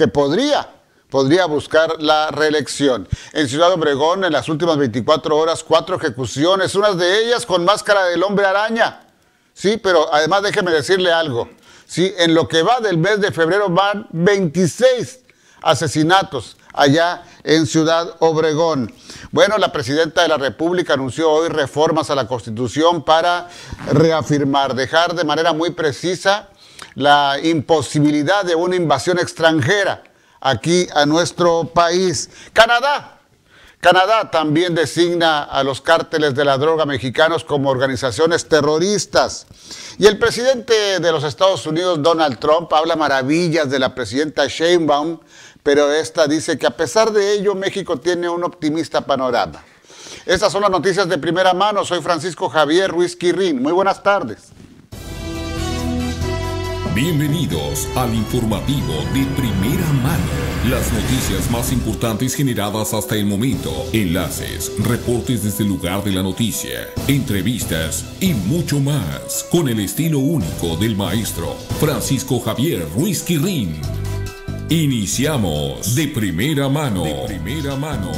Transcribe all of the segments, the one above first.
que podría buscar la reelección. En Ciudad Obregón, en las últimas 24 horas, 4 ejecuciones, unas de ellas con máscara del hombre araña. Sí, pero además déjeme decirle algo. Sí, en lo que va del mes de febrero van 26 asesinatos allá en Ciudad Obregón. Bueno, la presidenta de la República anunció hoy reformas a la Constitución para reafirmar, dejar de manera muy precisa la imposibilidad de una invasión extranjera aquí a nuestro país. Canadá también designa a los cárteles de la droga mexicanos como organizaciones terroristas. Y el presidente de los Estados Unidos, Donald Trump, habla maravillas de la presidenta Sheinbaum, pero esta dice que a pesar de ello, México tiene un optimista panorama. Estas son las noticias de primera mano. Soy Francisco Javier Ruiz Quirrín. Muy buenas tardes. Bienvenidos al informativo de primera mano. Las noticias más importantes generadas hasta el momento. Enlaces, reportes desde el lugar de la noticia, entrevistas y mucho más. Con el estilo único del maestro Francisco Javier Ruiz Quirrín. Iniciamos de primera mano. De primera mano.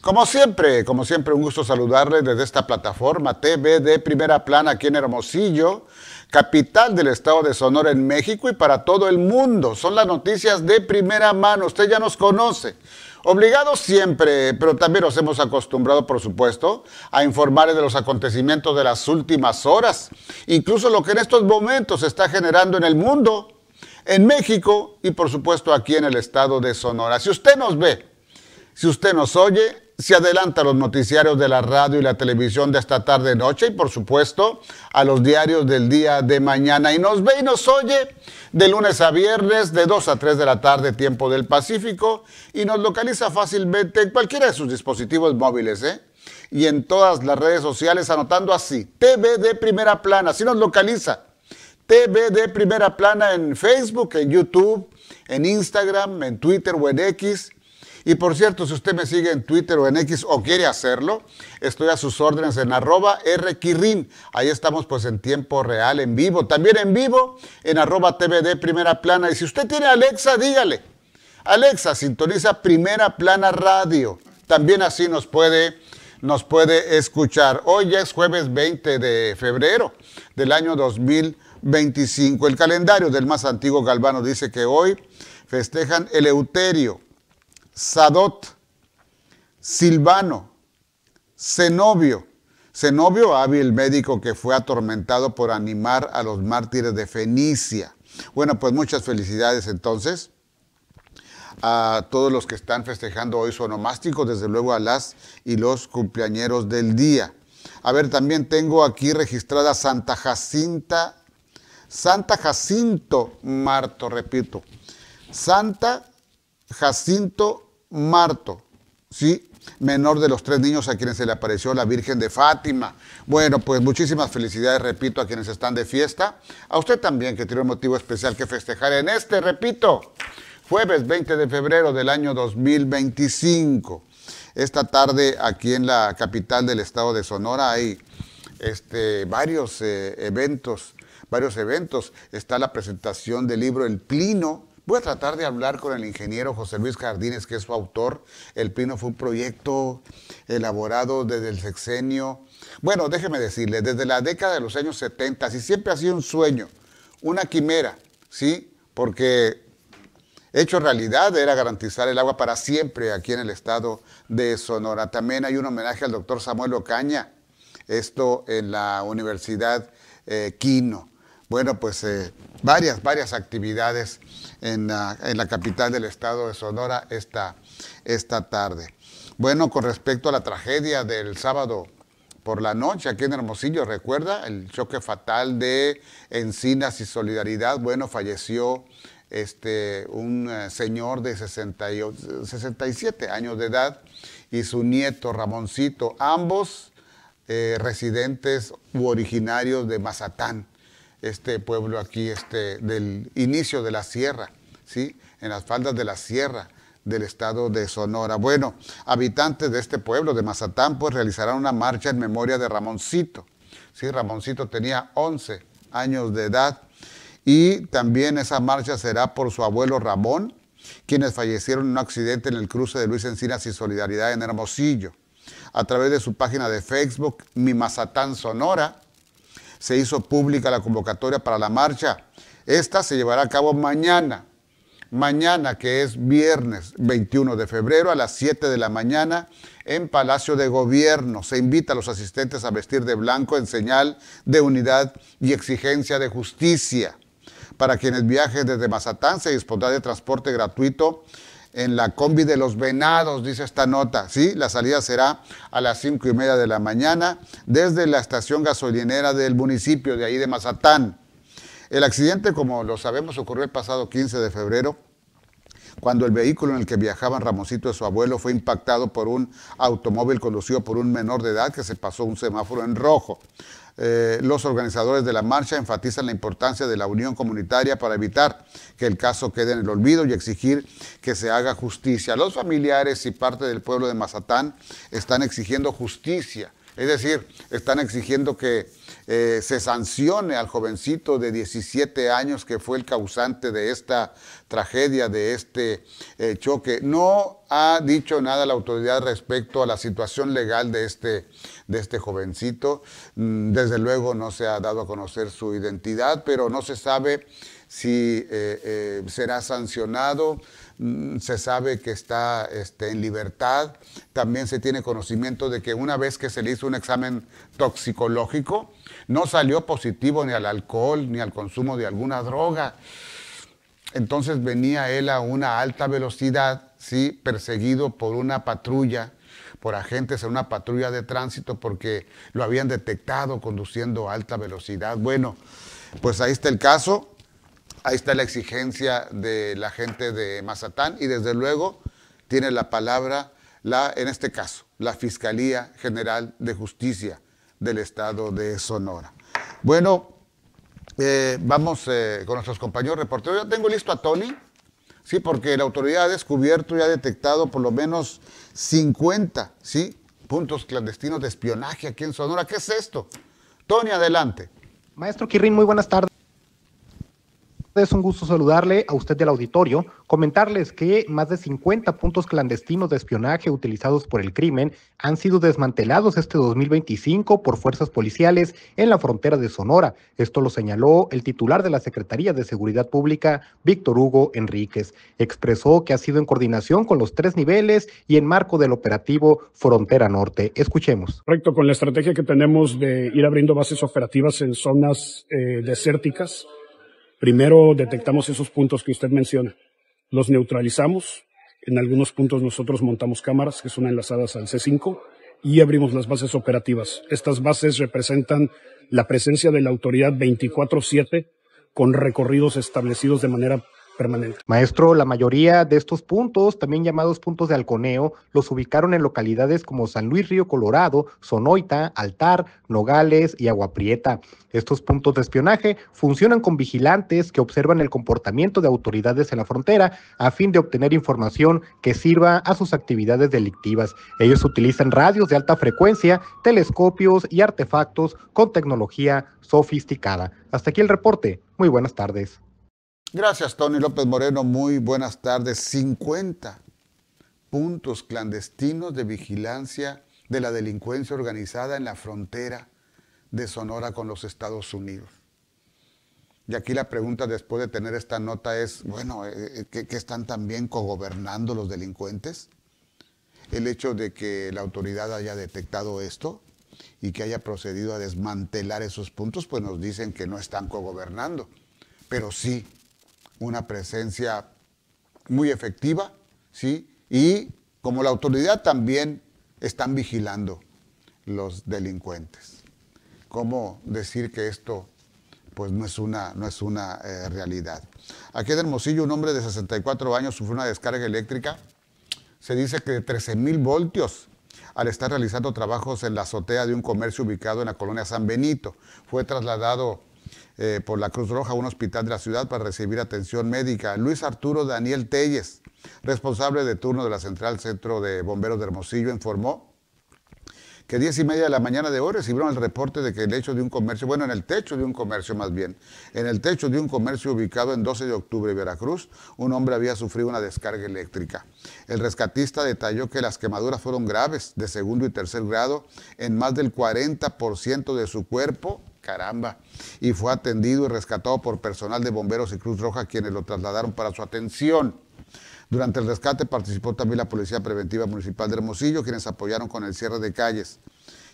Como siempre, un gusto saludarles desde esta plataforma TV de Primera Plana aquí en Hermosillo, capital del estado de Sonora en México y para todo el mundo. Son las noticias de primera mano, usted ya nos conoce. Obligados siempre, pero también nos hemos acostumbrado, por supuesto, a informarles de los acontecimientos de las últimas horas, incluso lo que en estos momentos se está generando en el mundo, en México y por supuesto aquí en el estado de Sonora. Si usted nos ve, si usted nos oye, se adelanta a los noticiarios de la radio y la televisión de esta tarde-noche y, por supuesto, a los diarios del día de mañana. Y nos ve y nos oye de lunes a viernes, de 2 a 3 de la tarde, tiempo del Pacífico, y nos localiza fácilmente en cualquiera de sus dispositivos móviles, y en todas las redes sociales, anotando así, TV de Primera Plana, así nos localiza. TV de Primera Plana en Facebook, en YouTube, en Instagram, en Twitter o en X. Y por cierto, si usted me sigue en Twitter o en X o quiere hacerlo, estoy a sus órdenes en @rquirrin. Ahí estamos pues en tiempo real, en vivo. También en vivo en @TVD Primera Plana. Y si usted tiene Alexa, dígale. Alexa, sintoniza Primera Plana Radio. También así nos puede escuchar. Hoy ya es jueves 20 de febrero del año 2025. El calendario del más antiguo Galvano dice que hoy festejan Eleuterio, Sadot, Silvano, Zenobio, hábil médico que fue atormentado por animar a los mártires de Fenicia. Bueno, pues muchas felicidades entonces a todos los que están festejando hoy su onomástico, desde luego a las y los cumpleañeros del día. A ver, también tengo aquí registrada Santa Jacinto Marto, repito, Santa Jacinto Marto, ¿sí? Menor de los 3 niños a quienes se le apareció la Virgen de Fátima. Bueno, pues muchísimas felicidades, repito, a quienes están de fiesta. A usted también, que tiene un motivo especial que festejar en este, repito, jueves 20 de febrero del año 2025. Esta tarde, aquí en la capital del estado de Sonora, hay varios eventos. Está la presentación del libro El Plino. Voy a tratar de hablar con el ingeniero José Luis Jardines, que es su autor. El Plino fue un proyecto elaborado desde el sexenio. Bueno, déjeme decirle, desde la década de los años 70, y siempre ha sido un sueño, una quimera, ¿sí? Porque hecho realidad era garantizar el agua para siempre aquí en el estado de Sonora. También hay un homenaje al doctor Samuel Ocaña, esto en la Universidad Quino. Bueno, pues varias actividades en la capital del estado de Sonora esta tarde. Bueno, con respecto a la tragedia del sábado por la noche aquí en Hermosillo, ¿recuerda? El choque fatal de Encinas y Solidaridad. Bueno, falleció un señor de 67 años de edad y su nieto Ramoncito, ambos residentes u originarios de Mazatán, este pueblo aquí del inicio de la sierra, ¿sí? En las faldas de la sierra del estado de Sonora. Bueno, habitantes de este pueblo de Mazatán pues realizarán una marcha en memoria de Ramoncito. Sí, Ramoncito tenía 11 años de edad y también esa marcha será por su abuelo Ramón, quienes fallecieron en un accidente en el cruce de Luis Encinas y Solidaridad en Hermosillo. A través de su página de Facebook, Mi Mazatán Sonora, se hizo pública la convocatoria para la marcha. Esta se llevará a cabo mañana, que es viernes 21 de febrero a las 7 de la mañana en Palacio de Gobierno. Se invita a los asistentes a vestir de blanco en señal de unidad y exigencia de justicia. Para quienes viajen desde Mazatán se dispondrá de transporte gratuito en la combi de los Venados, dice esta nota. Sí, la salida será a las 5:30 de la mañana desde la estación gasolinera del municipio de ahí de Mazatán. El accidente, como lo sabemos, ocurrió el pasado 15 de febrero, cuando el vehículo en el que viajaban Ramoncito y su abuelo fue impactado por un automóvil conducido por un menor de edad que se pasó un semáforo en rojo. Los organizadores de la marcha enfatizan la importancia de la unión comunitaria para evitar que el caso quede en el olvido y exigir que se haga justicia. Los familiares y parte del pueblo de Mazatán están exigiendo justicia, es decir, están exigiendo que se sancione al jovencito de 17 años que fue el causante de esta tragedia, de este choque. No ha dicho nada la autoridad respecto a la situación legal de este jovencito. Desde luego no se ha dado a conocer su identidad, pero no se sabe si será sancionado. Se sabe que está en libertad. También se tiene conocimiento de que una vez que se le hizo un examen toxicológico, no salió positivo ni al alcohol ni al consumo de alguna droga. Entonces venía él a una alta velocidad, ¿sí?, perseguido por una patrulla, por agentes en una patrulla de tránsito porque lo habían detectado conduciendo a alta velocidad. Bueno, pues ahí está el caso. Ahí está la exigencia de la gente de Mazatán y desde luego tiene la palabra, en este caso, la Fiscalía General de Justicia del Estado de Sonora. Bueno, vamos con nuestros compañeros reporteros. Ya tengo listo a Tony, sí, porque la autoridad ha descubierto y ha detectado por lo menos 50, ¿sí?, puntos clandestinos de espionaje aquí en Sonora. ¿Qué es esto? Tony, adelante. Maestro Quirrín, muy buenas tardes. Es un gusto saludarle a usted del auditorio, comentarles que más de 50 puntos clandestinos de espionaje utilizados por el crimen han sido desmantelados este 2025 por fuerzas policiales en la frontera de Sonora. Esto lo señaló el titular de la Secretaría de Seguridad Pública, Víctor Hugo Enríquez. Expresó que ha sido en coordinación con los 3 niveles y en marco del operativo Frontera Norte. Escuchemos. Correcto, con la estrategia que tenemos de ir abriendo bases operativas en zonas desérticas. Primero detectamos esos puntos que usted menciona, los neutralizamos, en algunos puntos nosotros montamos cámaras que son enlazadas al C5 y abrimos las bases operativas. Estas bases representan la presencia de la autoridad 24/7 con recorridos establecidos de manera permanente. Maestro, la mayoría de estos puntos, también llamados puntos de halconeo, los ubicaron en localidades como San Luis Río Colorado, Sonoita, Altar, Nogales y Agua Prieta. Estos puntos de espionaje funcionan con vigilantes que observan el comportamiento de autoridades en la frontera a fin de obtener información que sirva a sus actividades delictivas. Ellos utilizan radios de alta frecuencia, telescopios y artefactos con tecnología sofisticada. Hasta aquí el reporte. Muy buenas tardes. Gracias, Tony López Moreno. Muy buenas tardes. 50 puntos clandestinos de vigilancia de la delincuencia organizada en la frontera de Sonora con los Estados Unidos. Y aquí la pregunta después de tener esta nota es, bueno, ¿qué están también cogobernando los delincuentes? El hecho de que la autoridad haya detectado esto y que haya procedido a desmantelar esos puntos, pues nos dicen que no están cogobernando, pero sí una presencia muy efectiva, ¿sí? Y como la autoridad también están vigilando los delincuentes. ¿Cómo decir que esto pues no es una realidad? Aquí en Hermosillo un hombre de 64 años sufrió una descarga eléctrica, se dice que de 13,000 voltios, al estar realizando trabajos en la azotea de un comercio ubicado en la colonia San Benito. Fue trasladado por la Cruz Roja a un hospital de la ciudad para recibir atención médica. Luis Arturo Daniel Telles, responsable de turno de la Central Centro de Bomberos de Hermosillo, informó que 10:30 de la mañana de hoy recibieron el reporte de que en el techo de un comercio ubicado en 12 de octubre, Veracruz, un hombre había sufrido una descarga eléctrica. El rescatista detalló que las quemaduras fueron graves, de segundo y tercer grado, en más del 40% de su cuerpo, caramba, y fue atendido y rescatado por personal de bomberos y Cruz Roja, quienes lo trasladaron para su atención. Durante el rescate participó también la Policía Preventiva Municipal de Hermosillo, quienes apoyaron con el cierre de calles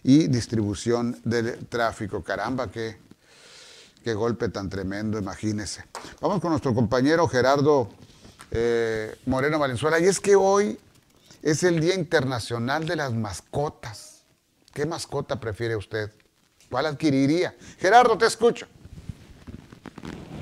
y distribución del tráfico. Caramba, qué golpe tan tremendo, imagínense. Vamos con nuestro compañero Gerardo Moreno Valenzuela. Y es que hoy es el Día Internacional de las Mascotas. ¿Qué mascota prefiere usted? ¿Cuál adquiriría? Gerardo, te escucho.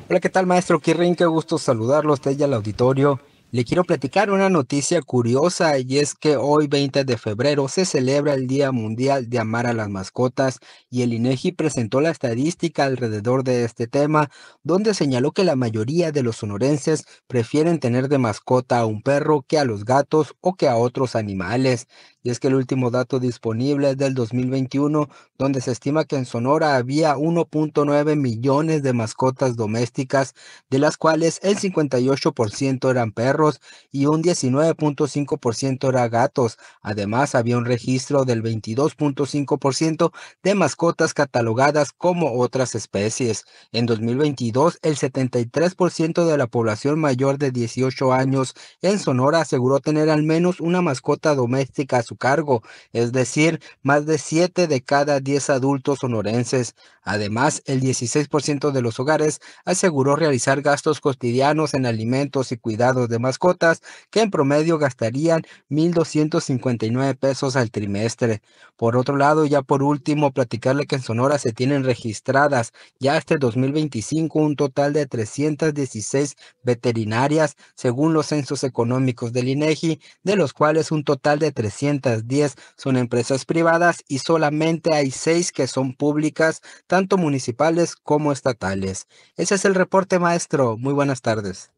Hola, ¿qué tal, maestro Kirrin? Qué gusto saludarlo a usted y al auditorio. Le quiero platicar una noticia curiosa, y es que hoy 20 de febrero se celebra el Día Mundial de Amar a las Mascotas, y el INEGI presentó la estadística alrededor de este tema, donde señaló que la mayoría de los sonorenses prefieren tener de mascota a un perro que a los gatos o que a otros animales. Y es que el último dato disponible es del 2021, donde se estima que en Sonora había 1.9 millones de mascotas domésticas, de las cuales el 58% eran perros y un 19.5% eran gatos. Además, había un registro del 22.5% de mascotas catalogadas como otras especies. En 2022, el 73% de la población mayor de 18 años en Sonora aseguró tener al menos una mascota doméstica a su cargo, es decir, más de 7 de cada 10 adultos sonorenses. Además, el 16% de los hogares aseguró realizar gastos cotidianos en alimentos y cuidados de mascotas, que en promedio gastarían 1,259 pesos al trimestre. Por otro lado, ya por último, platicarle que en Sonora se tienen registradas ya hasta 2025 un total de 316 veterinarias, según los censos económicos del INEGI, de los cuales un total de 310 son empresas privadas y solamente hay 6 que son públicas, tanto municipales como estatales. Ese es el reporte, maestro. Muy buenas tardes.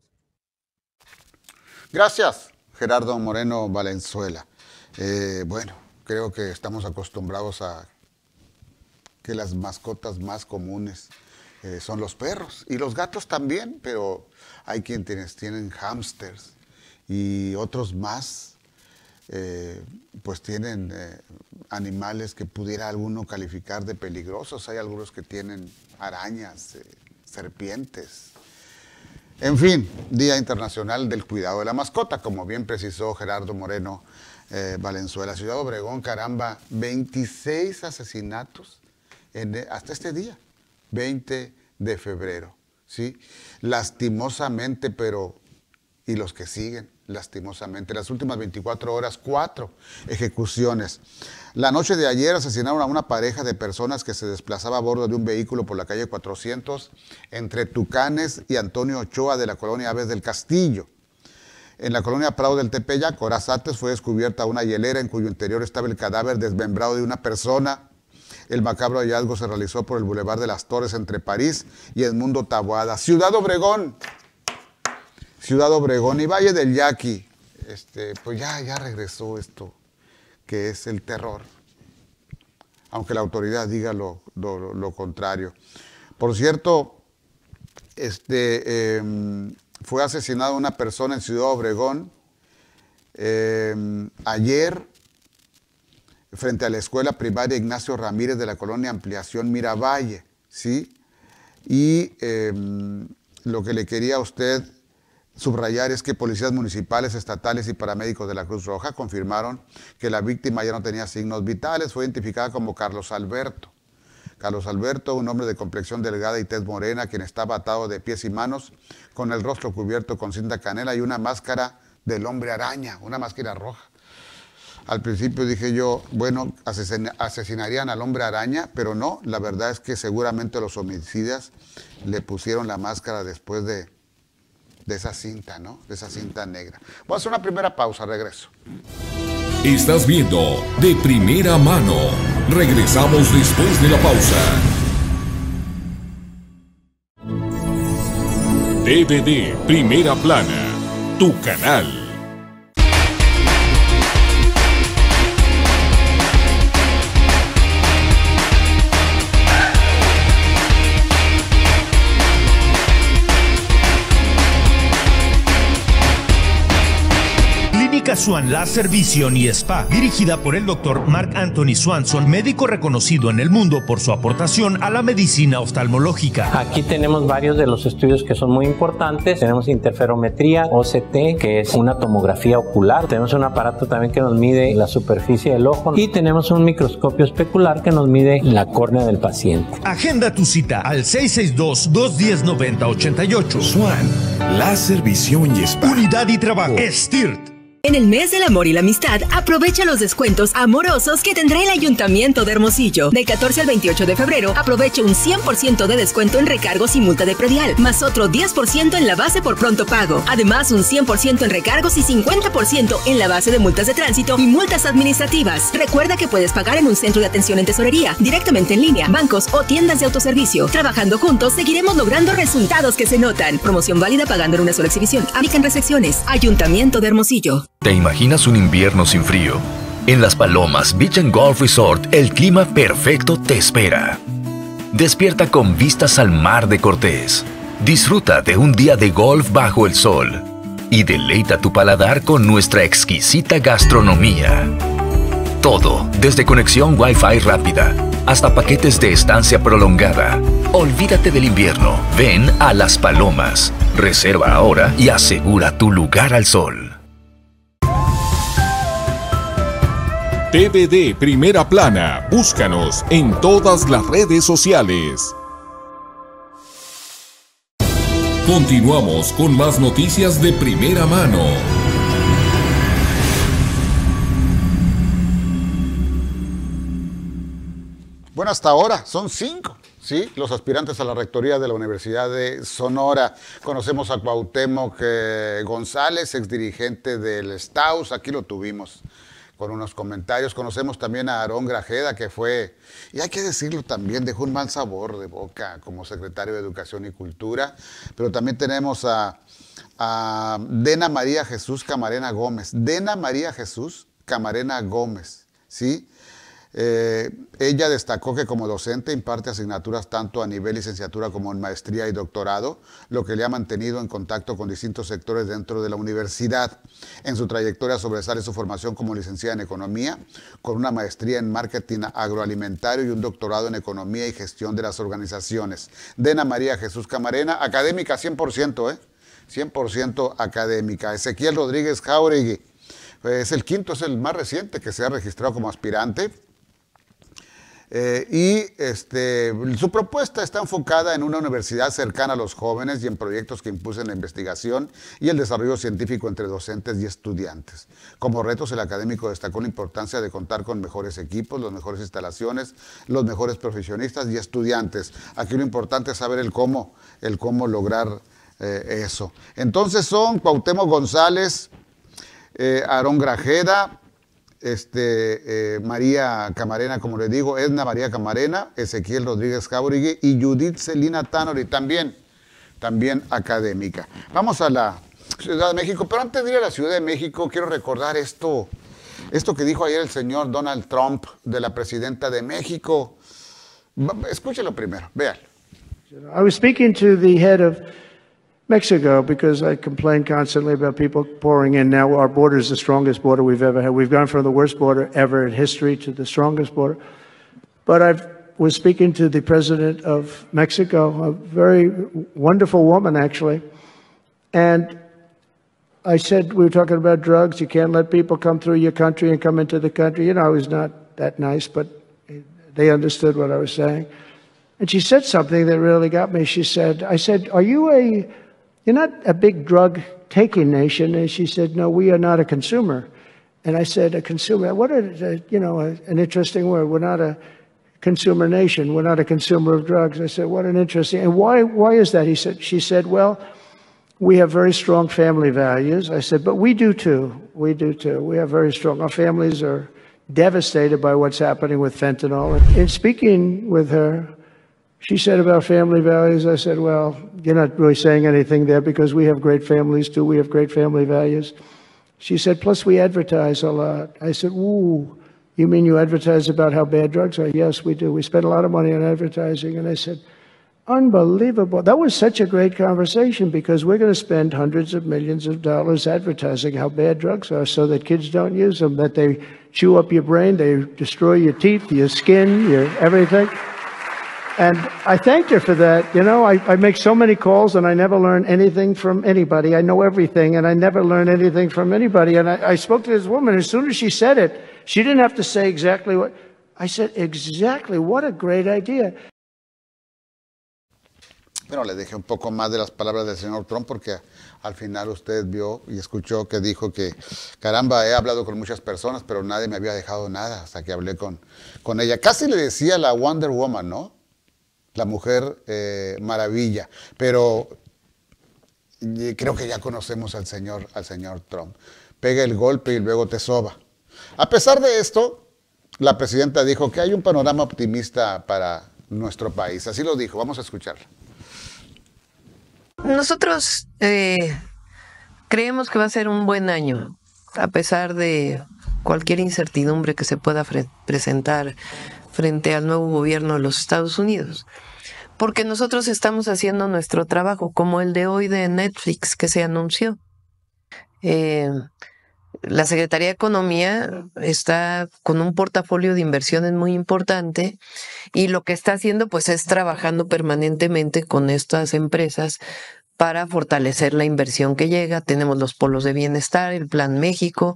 Gracias, Gerardo Moreno Valenzuela. Bueno, creo que estamos acostumbrados a que las mascotas más comunes son los perros y los gatos también, pero hay quienes tienen hámsters y otros más, pues tienen animales que pudiera alguno calificar de peligrosos. Hay algunos que tienen arañas, serpientes. En fin, Día Internacional del Cuidado de la Mascota, como bien precisó Gerardo Moreno Valenzuela. Ciudad Obregón, caramba, 26 asesinatos hasta este día, 20 de febrero, ¿sí? Lastimosamente, y los que siguen, lastimosamente, las últimas 24 horas, 4 ejecuciones. La noche de ayer asesinaron a una pareja de personas que se desplazaba a bordo de un vehículo por la calle 400 entre Tucanes y Antonio Ochoa de la colonia Aves del Castillo. En la colonia Prado del Tepeyac, horas antes, fue descubierta una hielera en cuyo interior estaba el cadáver desmembrado de una persona. El macabro hallazgo se realizó por el Boulevard de las Torres entre París y Edmundo Taboada. Ciudad Obregón y Valle del Yaqui, pues ya regresó esto, que es el terror, aunque la autoridad diga lo contrario. Por cierto, fue asesinada una persona en Ciudad Obregón ayer frente a la escuela primaria Ignacio Ramírez de la colonia Ampliación Miravalle, ¿sí? Y lo que le quería a usted subrayar es que policías municipales, estatales y paramédicos de la Cruz Roja confirmaron que la víctima ya no tenía signos vitales. Fue identificada como Carlos Alberto. Carlos Alberto, un hombre de complexión delgada y tez morena, quien estaba atado de pies y manos, con el rostro cubierto con cinta canela y una máscara del hombre araña, una máscara roja. Al principio dije yo, bueno, asesinarían al hombre araña, pero no, la verdad es que seguramente los homicidas le pusieron la máscara después de esa cinta, ¿no? De esa cinta negra. Voy a hacer una primera pausa, regreso. Estás viendo De Primera Mano. Regresamos después de la pausa. TVD Primera Plana, tu canal. Swan Laser Vision y Spa, dirigida por el Dr. Mark Anthony Swanson, médico reconocido en el mundo por su aportación a la medicina oftalmológica. Aquí tenemos varios de los estudios que son muy importantes. Tenemos interferometría, OCT, que es una tomografía ocular. Tenemos un aparato también que nos mide la superficie del ojo y tenemos un microscopio especular que nos mide la córnea del paciente. Agenda tu cita al 662-210-9088. Swan Laser Visión y Spa. Unidad y trabajo. STIRT. En el mes del amor y la amistad, aprovecha los descuentos amorosos que tendrá el Ayuntamiento de Hermosillo. Del 14 al 28 de febrero, aprovecha un 100% de descuento en recargos y multa de predial, más otro 10% en la base por pronto pago. Además, un 100% en recargos y 50% en la base de multas de tránsito y multas administrativas. Recuerda que puedes pagar en un centro de atención en tesorería, directamente en línea, bancos o tiendas de autoservicio. Trabajando juntos, seguiremos logrando resultados que se notan. Promoción válida pagando en una sola exhibición. Aplican restricciones. Ayuntamiento de Hermosillo. ¿Te imaginas un invierno sin frío? En Las Palomas Beach and Golf Resort, el clima perfecto te espera. Despierta con vistas al mar de Cortés. Disfruta de un día de golf bajo el sol. Y deleita tu paladar con nuestra exquisita gastronomía. Todo, desde conexión Wi-Fi rápida hasta paquetes de estancia prolongada. Olvídate del invierno. Ven a Las Palomas. Reserva ahora y asegura tu lugar al sol. TVD Primera Plana, búscanos en todas las redes sociales. Continuamos con más noticias de primera mano. Bueno, hasta ahora son 5, ¿sí? Los aspirantes a la rectoría de la Universidad de Sonora. Conocemos a Cuauhtémoc González, exdirigente del STAUS, aquí lo tuvimos con unos comentarios. Conocemos también a Aarón Grajeda, que fue, y hay que decirlo también, dejó un mal sabor de boca como secretario de Educación y Cultura. Pero también tenemos a Dena María Jesús Camarena Gómez. Dena María Jesús Camarena Gómez, ¿sí? Ella destacó que como docente imparte asignaturas tanto a nivel licenciatura como en maestría y doctorado, lo que le ha mantenido en contacto con distintos sectores dentro de la universidad. En su trayectoria sobresale su formación como licenciada en Economía, con una maestría en Marketing Agroalimentario y un doctorado en Economía y Gestión de las Organizaciones. Dena María Jesús Camarena, académica 100%, 100% académica. Ezequiel Rodríguez Jauregui, es el quinto, es el más reciente que se ha registrado como aspirante. Su propuesta está enfocada en una universidad cercana a los jóvenes y en proyectos que impulsen la investigación y el desarrollo científico entre docentes y estudiantes. Como retos, el académico destacó la importancia de contar con mejores equipos, las mejores instalaciones, los mejores profesionistas y estudiantes. Aquí lo importante es saber el cómo lograr eso. Entonces son Cuauhtémoc González, Aarón Grajeda, María Camarena, como le digo, Edna María Camarena, Ezequiel Rodríguez Jauregui y Judith Celina Tanori, también académica. Vamos a la Ciudad de México, pero antes de ir a la Ciudad de México, quiero recordar esto que dijo ayer el señor Donald Trump de la presidenta de México. Escúchelo primero, véalo. I was speaking to the head of Mexico, because I complain constantly about people pouring in. Now our border is the strongest border we've ever had. We've gone from the worst border ever in history to the strongest border. But I was speaking to the president of Mexico, a very wonderful woman, actually. And I said, we were talking about drugs. You can't let people come through your country and come into the country. You know, I was not that nice, but they understood what I was saying. And she said something that really got me. I said, you're not a big drug-taking nation. And she said, no, we are not a consumer. And I said, a consumer, what an interesting word. We're not a consumer nation. We're not a consumer of drugs. I said, what an interesting, and why is that? She said, well, we have very strong family values. I said, but we do too. We do too. We have very strong, our families are devastated by what's happening with fentanyl. In speaking with her, She said about family values, I said, well, you're not really saying anything there because we have great families too. We have great family values. She said, plus we advertise a lot. I said, ooh, you mean you advertise about how bad drugs are? Yes, we do. We spend a lot of money on advertising. And I said, unbelievable. That was such a great conversation because we're going to spend hundreds of millions of dollars advertising how bad drugs are so that kids don't use them, that they chew up your brain, they destroy your teeth, your skin, your everything. And I thanked her for that. You know, I make so many calls and I never learn anything from anybody. I know everything and I never learn anything from anybody. And I spoke to this woman. As soon as she said it, she didn't have to say exactly what. I said, exactly, what a great idea. Bueno, le dejé un poco más de las palabras del señor Trump porque al final usted vio y escuchó que dijo que, caramba, he hablado con muchas personas, pero nadie me había dejado nada hasta que hablé con ella. Casi le decía la Wonder Woman, ¿no? La mujer maravilla, pero creo que ya conocemos al señor Trump. Pega el golpe y luego te soba. A pesar de esto, la presidenta dijo que hay un panorama optimista para nuestro país. Así lo dijo, vamos a escucharla. Nosotros creemos que va a ser un buen año, a pesar de cualquier incertidumbre que se pueda presentar frente al nuevo gobierno de los Estados Unidos. Porque nosotros estamos haciendo nuestro trabajo, como el de hoy de Netflix que se anunció. La Secretaría de Economía está con un portafolio de inversiones muy importante y lo que está haciendo pues es trabajando permanentemente con estas empresas para fortalecer la inversión que llega. Tenemos los polos de bienestar, el Plan México.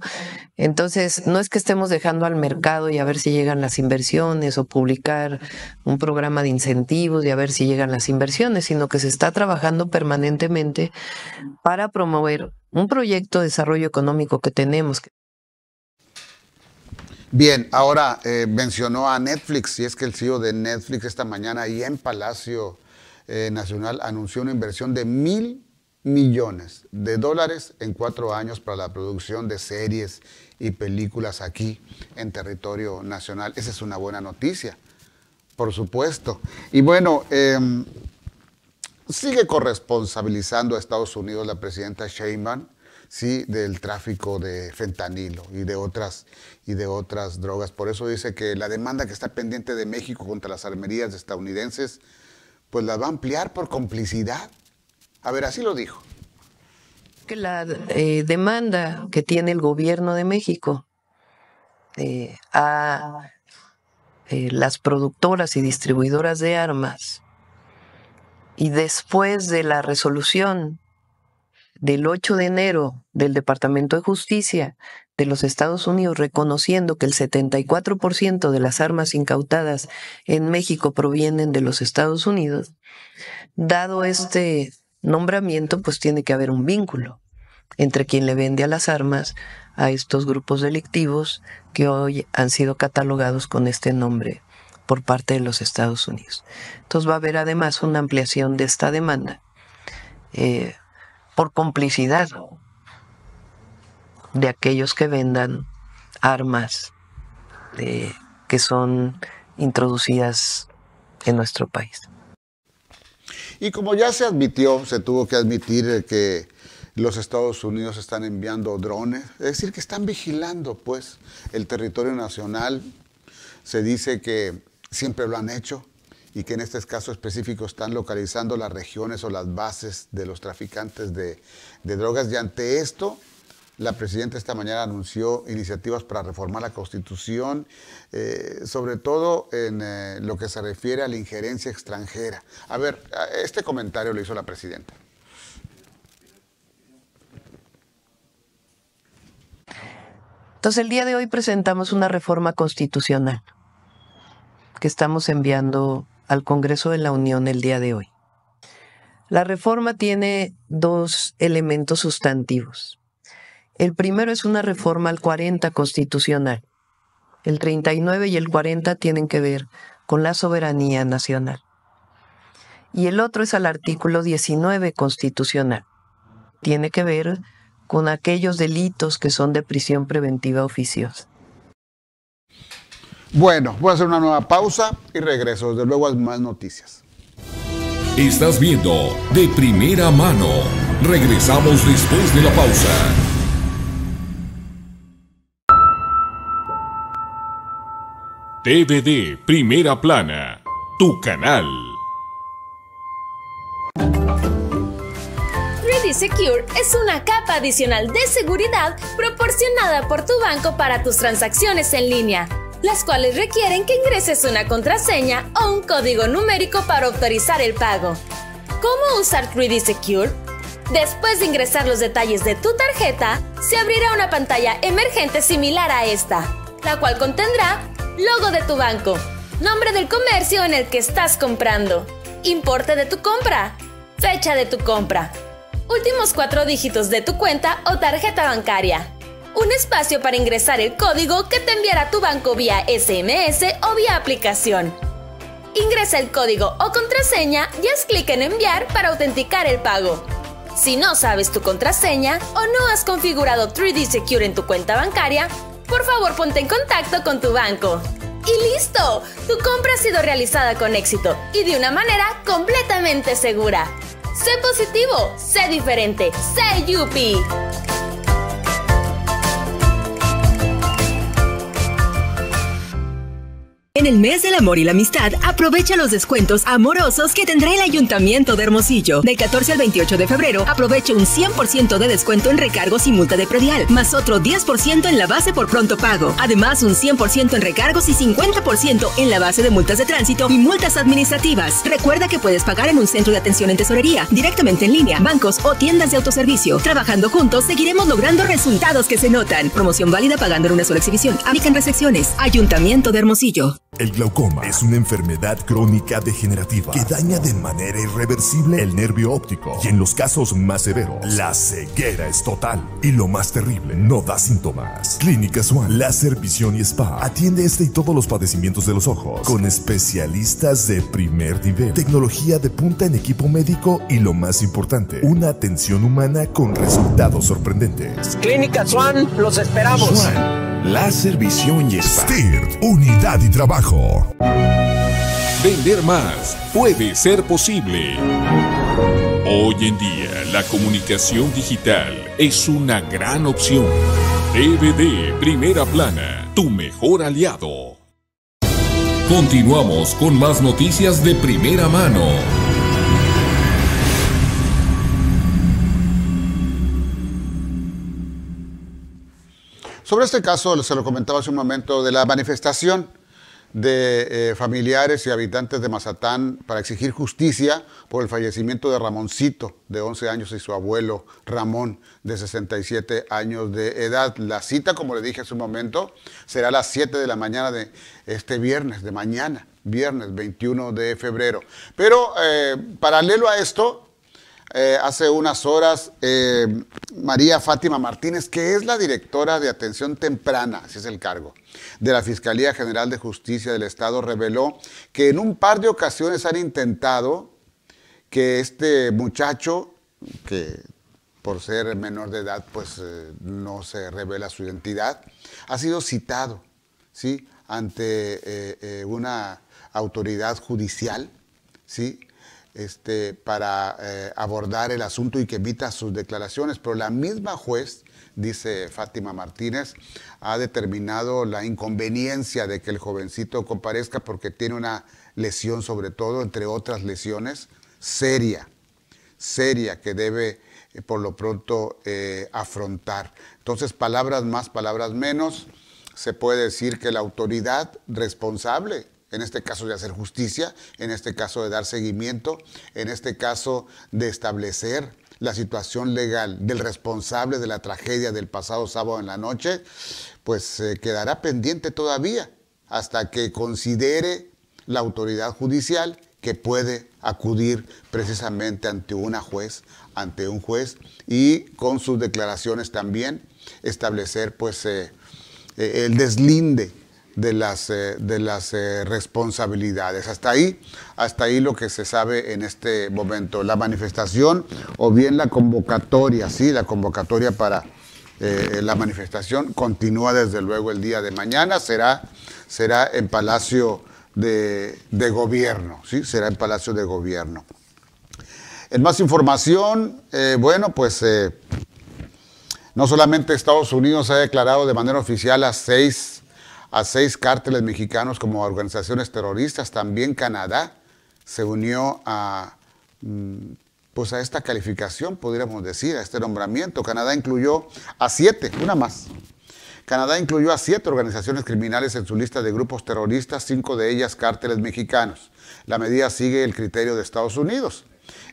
Entonces, no es que estemos dejando al mercado y a ver si llegan las inversiones o publicar un programa de incentivos y a ver si llegan las inversiones, sino que se está trabajando permanentemente para promover un proyecto de desarrollo económico que tenemos. Bien, ahora mencionó a Netflix, y es que el CEO de Netflix esta mañana ahí en Palacio Nacional anunció una inversión de $1,000 millones en 4 años para la producción de series y películas aquí en territorio nacional. Esa es una buena noticia, por supuesto. Y bueno, sigue corresponsabilizando a Estados Unidos la presidenta Sheinbaum, sí, del tráfico de fentanilo y de otras drogas. Por eso dice que la demanda que está pendiente de México contra las armerías estadounidenses pues la va a ampliar por complicidad. A ver, así lo dijo. Que la demanda que tiene el gobierno de México a las productoras y distribuidoras de armas, y después de la resolución del 8 de enero del Departamento de Justicia de los Estados Unidos reconociendo que el 74% de las armas incautadas en México provienen de los Estados Unidos, dado este nombramiento, pues tiene que haber un vínculo entre quien le vende a las armas a estos grupos delictivos que hoy han sido catalogados con este nombre por parte de los Estados Unidos. Entonces va a haber además una ampliación de esta demanda por complicidad de aquellos que vendan armas que son introducidas en nuestro país. Y como ya se admitió, se tuvo que admitir que los Estados Unidos están enviando drones, es decir, que están vigilando pues el territorio nacional. Se dice que siempre lo han hecho y que en este caso específico están localizando las regiones o las bases de los traficantes de drogas. Y ante esto, la presidenta esta mañana anunció iniciativas para reformar la Constitución, sobre todo en lo que se refiere a la injerencia extranjera. A ver, este comentario lo hizo la presidenta. Entonces, el día de hoy presentamos una reforma constitucional que estamos enviando al Congreso de la Unión el día de hoy. La reforma tiene 2 elementos sustantivos. El primero es una reforma al 40 constitucional. El 39 y el 40 tienen que ver con la soberanía nacional. Y el otro es al artículo 19 constitucional. Tiene que ver con aquellos delitos que son de prisión preventiva oficiosa. Bueno, voy a hacer una nueva pausa y regreso. Desde luego a más noticias. Estás viendo De Primera Mano. Regresamos después de la pausa. TVD Primera Plana, tu canal. 3D Secure es una capa adicional de seguridad proporcionada por tu banco para tus transacciones en línea, las cuales requieren que ingreses una contraseña o un código numérico para autorizar el pago. ¿Cómo usar 3D Secure? Después de ingresar los detalles de tu tarjeta, se abrirá una pantalla emergente similar a esta, la cual contendrá logo de tu banco, nombre del comercio en el que estás comprando, importe de tu compra, fecha de tu compra, últimos 4 dígitos de tu cuenta o tarjeta bancaria, un espacio para ingresar el código que te enviará tu banco vía SMS o vía aplicación. Ingresa el código o contraseña y haz clic en enviar para autenticar el pago. Si no sabes tu contraseña o no has configurado 3D Secure en tu cuenta bancaria, por favor ponte en contacto con tu banco. ¡Y listo! Tu compra ha sido realizada con éxito y de una manera completamente segura. Sé positivo, sé diferente, sé Yupi. En el mes del amor y la amistad, aprovecha los descuentos amorosos que tendrá el Ayuntamiento de Hermosillo. Del 14 al 28 de febrero, aprovecha un 100% de descuento en recargos y multa de predial, más otro 10% en la base por pronto pago. Además, un 100% en recargos y 50% en la base de multas de tránsito y multas administrativas. Recuerda que puedes pagar en un centro de atención en tesorería, directamente en línea, bancos o tiendas de autoservicio. Trabajando juntos, seguiremos logrando resultados que se notan. Promoción válida pagando en una sola exhibición. Aplican restricciones. Ayuntamiento de Hermosillo. El glaucoma es una enfermedad crónica degenerativa que daña de manera irreversible el nervio óptico y en los casos más severos, la ceguera es total. Y lo más terrible, no da síntomas. Clínica Swan Láser, Visión y Spa atiende este y todos los padecimientos de los ojos con especialistas de primer nivel, tecnología de punta en equipo médico y lo más importante, una atención humana con resultados sorprendentes. Clínica Swan, los esperamos. Swan Láser, Visión y Spa. STIRT, unidad y trabajo. Vender más puede ser posible. Hoy en día, la comunicación digital es una gran opción. TVD Primera Plana, tu mejor aliado. Continuamos con más noticias de primera mano. Sobre este caso, se lo comentaba hace un momento, de la manifestación de familiares y habitantes de Mazatán para exigir justicia por el fallecimiento de Ramoncito, de 11 años, y su abuelo Ramón, de 67 años de edad. La cita, como le dije hace un momento, será a las 7 de la mañana de este viernes, de mañana, viernes 21 de febrero. Pero paralelo a esto, hace unas horas, María Fátima Martínez, que es la directora de Atención Temprana, así es el cargo, de la Fiscalía General de Justicia del Estado, reveló que en un par de ocasiones han intentado que este muchacho, que por ser menor de edad, pues no se revela su identidad, ha sido citado, ¿sí?, ante una autoridad judicial, ¿sí?, para abordar el asunto y que emita sus declaraciones, pero la misma juez, dice Fátima Martínez, ha determinado la inconveniencia de que el jovencito comparezca porque tiene una lesión, sobre todo, entre otras lesiones, seria, que debe por lo pronto afrontar. Entonces, palabras más, palabras menos, se puede decir que la autoridad responsable, en este caso de hacer justicia, en este caso de dar seguimiento, en este caso de establecer la situación legal del responsable de la tragedia del pasado sábado en la noche, pues quedará pendiente todavía hasta que considere la autoridad judicial que puede acudir precisamente ante una juez, ante un juez, y con sus declaraciones también establecer pues el deslinde de las responsabilidades. Hasta ahí lo que se sabe en este momento. La manifestación o bien la convocatoria, sí, la convocatoria para la manifestación continúa desde luego el día de mañana, será en Palacio de Gobierno, ¿sí? Será en Palacio de Gobierno. En más información, no solamente Estados Unidos ha declarado de manera oficial a seis cárteles mexicanos como organizaciones terroristas, también Canadá se unió a esta calificación, podríamos decir, a este nombramiento. Canadá incluyó a 7, una más. Canadá incluyó a 7 organizaciones criminales en su lista de grupos terroristas, 5 de ellas cárteles mexicanos. La medida sigue el criterio de Estados Unidos.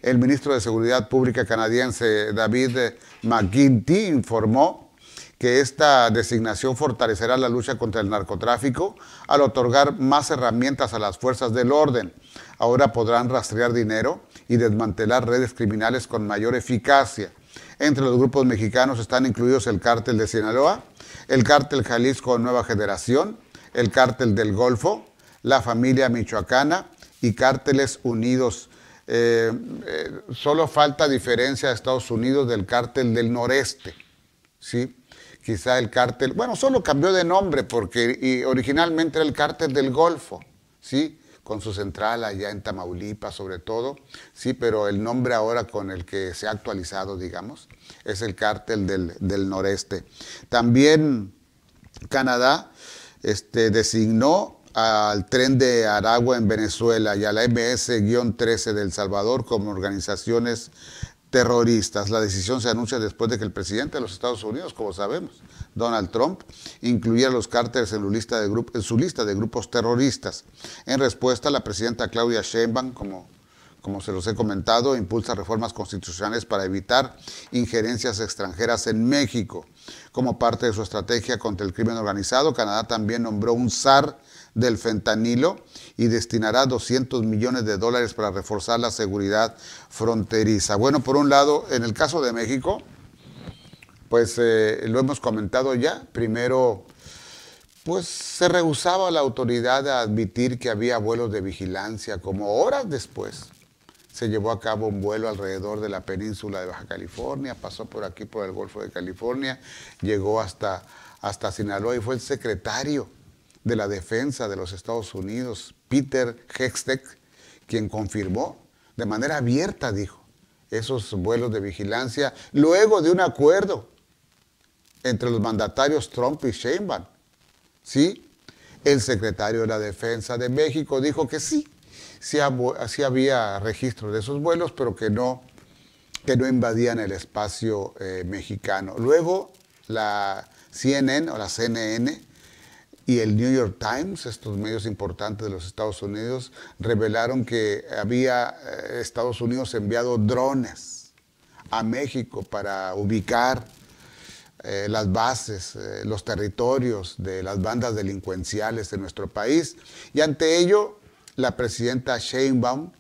El ministro de Seguridad Pública canadiense David McGuinty informó que esta designación fortalecerá la lucha contra el narcotráfico al otorgar más herramientas a las fuerzas del orden. Ahora podrán rastrear dinero y desmantelar redes criminales con mayor eficacia. Entre los grupos mexicanos están incluidos el Cártel de Sinaloa, el Cártel Jalisco Nueva Generación, el Cártel del Golfo, la Familia Michoacana y Cárteles Unidos. Solo falta diferencia a Estados Unidos del Cártel del Noreste, ¿sí? Quizá el cártel, solo cambió de nombre porque originalmente era el Cártel del Golfo, ¿sí? Con su central allá en Tamaulipas sobre todo, sí, pero el nombre ahora con el que se ha actualizado, digamos, es el Cártel del Noreste. También Canadá designó al Tren de Aragua en Venezuela y a la MS-13 de El Salvador como organizaciones terroristas. La decisión se anuncia después de que el presidente de los Estados Unidos, como sabemos, Donald Trump, incluyera los cárteles en su lista de grupos terroristas. En respuesta, la presidenta Claudia Sheinbaum, como se los he comentado, impulsa reformas constitucionales para evitar injerencias extranjeras en México. Como parte de su estrategia contra el crimen organizado, Canadá también nombró un zar del fentanilo y destinará $200 millones para reforzar la seguridad fronteriza. Bueno, por un lado, en el caso de México, lo hemos comentado ya. Primero, se rehusaba la autoridad a admitir que había vuelos de vigilancia, como horas después se llevó a cabo un vuelo alrededor de la península de Baja California, pasó por aquí, por el Golfo de California, llegó hasta Sinaloa y fue el secretario de la Defensa de los Estados Unidos, Peter Hextech, quien confirmó de manera abierta, dijo, esos vuelos de vigilancia, luego de un acuerdo entre los mandatarios Trump y Sheinbaum. ¿Sí? El secretario de la Defensa de México dijo que sí había registro de esos vuelos, pero que no invadían el espacio mexicano. Luego la CNN o la CNN y el New York Times, estos medios importantes de los Estados Unidos, revelaron que había Estados Unidos enviado drones a México para ubicar las bases, los territorios de las bandas delincuenciales de nuestro país. Y ante ello, la presidenta Sheinbaum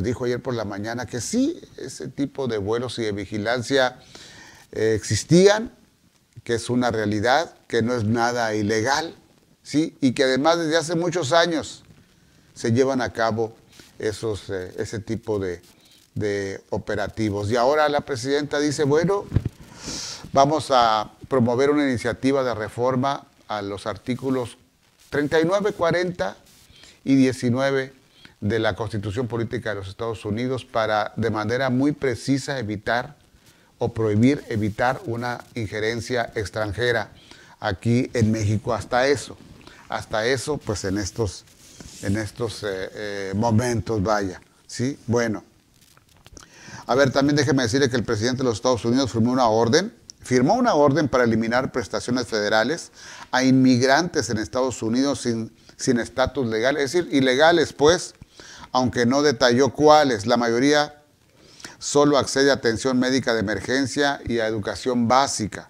dijo ayer por la mañana que sí, ese tipo de vuelos y de vigilancia existían, que es una realidad, que no es nada ilegal, ¿sí? Y que además desde hace muchos años se llevan a cabo ese tipo de operativos. Y ahora la presidenta dice, vamos a promover una iniciativa de reforma a los artículos 39, 40 y 19 de la Constitución Política de los Estados Unidos para de manera muy precisa evitar una injerencia extranjera aquí en México. Hasta eso, en estos momentos, ¿sí? Bueno, a ver, también déjeme decirle que el presidente de los Estados Unidos firmó una orden para eliminar prestaciones federales a inmigrantes en Estados Unidos sin estatus legal, es decir, ilegales, aunque no detalló cuáles. La mayoría solo accede a atención médica de emergencia y a educación básica.